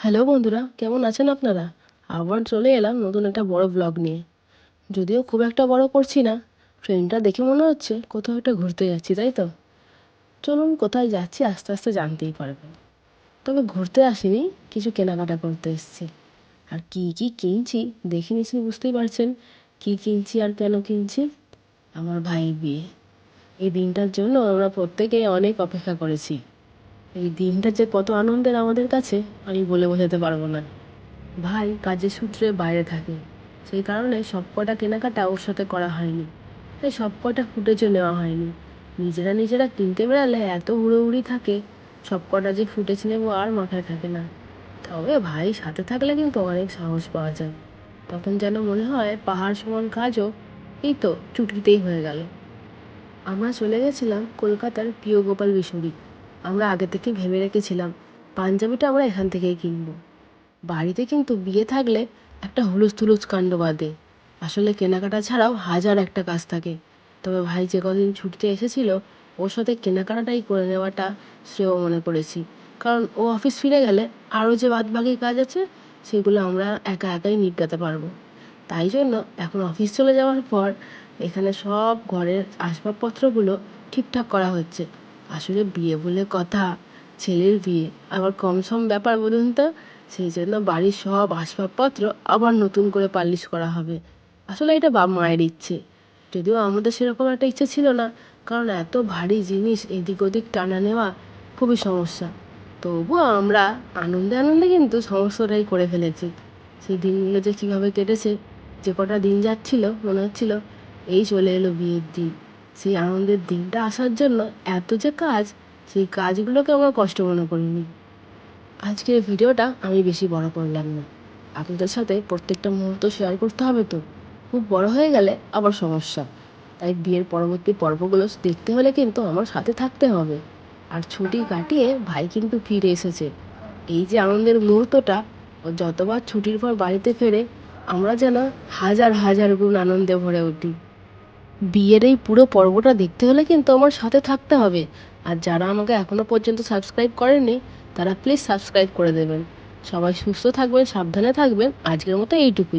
Hello বন্ধুরা, কেমন আছেন আপনারা? আবার চলে এলাম নতুন একটা বড় ব্লগ নিয়ে। যদিও খুব একটা বড় করছি না, ট্রেনটা দেখে মনে হচ্ছে কোথাও একটা ঘুরতে যাচ্ছি, তাই তো? চলুন কোথায় যাচ্ছি আস্তে আস্তে জানতেই পারবেন। তবে ঘুরতে আসিনি, কিছু কেনাকাটা করতে এসেছি। আর কি কি কিনছি দেখে নিশ্চয়ই বুঝতেই পারছেন কি কিনছি আর কেন কিনছি। আমার ভাইয়ের বিয়ে, এই দিনটার জন্য আমরা প্রত্যেকেই অনেক অপেক্ষা করেছি। এই দিনটা যে কত আনন্দের আমাদের কাছে আমি বলে বোঝাতে পারবো না। ভাই কাজের সূত্রে বাইরে থাকে, সেই কারণে সব কটা কেনাকাটা ওর সাথে করা হয়নি, তাই সব কটা ফুটেজও নেওয়া হয়নি। নিজেরা নিজেরা কিনতে বেড়ালে এত হুড়োহুড়ি থাকে, সব কটা যে ফুটেজ নেবো আর মাথায় থাকে না। তবে ভাই সাথে থাকলে কিন্তু অনেক সাহস পাওয়া যায়, তখন যেন মনে হয় পাহাড় সমান কাজও এই তো চুটকিতেই হয়ে গেল। আমরা চলে গেছিলাম কলকাতার প্রিয় গোপাল বিশুরি। আমরা আগে থেকে ভেবে রেখেছিলাম পাঞ্জাবিটা আমরা এখান থেকেই কিনবো। বাড়িতে কিন্তু বিয়ে থাকলে একটা হুলুস থুলুস কাণ্ড বাঁধে। আসলে কেনাকাটা ছাড়াও হাজার একটা কাজ থাকে। তবে ভাই যে কদিন ছুটিতে এসেছিল, ওর সাথে কেনাকাটাটাই করে নেওয়াটা শ্রেয় মনে করেছি। কারণ ও অফিস ফিরে গেলে আরও যে বাদবাকি কাজ আছে সেগুলো আমরা একা একাই নিপটাতে পারবো। তাই জন্য এখন অফিস চলে যাওয়ার পর এখানে সব ঘরের আসবাবপত্রগুলো ঠিকঠাক করা হচ্ছে। আসলে বিয়ে বলে কথা, ছেলের বিয়ে আবার কম সম ব্যাপার বলুন তো। সেই জন্য বাড়ির সব আসবাবপত্র আবার নতুন করে পালিশ করা হবে। আসলে এটা বাবা মায়ের ইচ্ছে, যদিও আমাদের সেরকম একটা ইচ্ছে ছিল না, কারণ এত ভারী জিনিস এদিক ওদিক টানা নেওয়া খুবই সমস্যা। তবুও আমরা আনন্দে আনন্দে কিন্তু সমস্তটাই করে ফেলেছি। সেই দিনগুলো যে কীভাবে কেটেছে, যে কটা দিন যাচ্ছিল মনে হচ্ছিল এই চলে এলো বিয়ের দিন। সেই আনন্দের দিনটা আসার জন্য এত যে কাজ, সেই কাজগুলোকে আমরা কষ্ট মনে করিনি। আজকের ভিডিওটা আমি বেশি বড় করলাম না, আপনাদের সাথে প্রত্যেকটা মুহূর্ত শেয়ার করতে হবে তো, খুব বড় হয়ে গেলে আবার সমস্যা। তাই বিয়ের পরবর্তী পর্বগুলো দেখতে হলে কিন্তু আমার সাথে থাকতে হবে। আর ছুটি কাটিয়ে ভাই কিন্তু ফিরে এসেছে। এই যে আনন্দের মুহূর্তটা, ও যতবার ছুটির পর বাড়িতে ফেরে আমরা যেন হাজার হাজার গুণ আনন্দে ভরে উঠি। বিয়ের এই পুরো পর্বটা দেখতে হলে কিন্তু আমার সাথে থাকতে হবে। আর যারা আমাকে এখনও পর্যন্ত সাবস্ক্রাইব করেননি, তারা প্লিজ সাবস্ক্রাইব করে দেবেন। সবাই সুস্থ থাকবেন, সাবধানে থাকবেন। আজকের মতো এইটুকুই।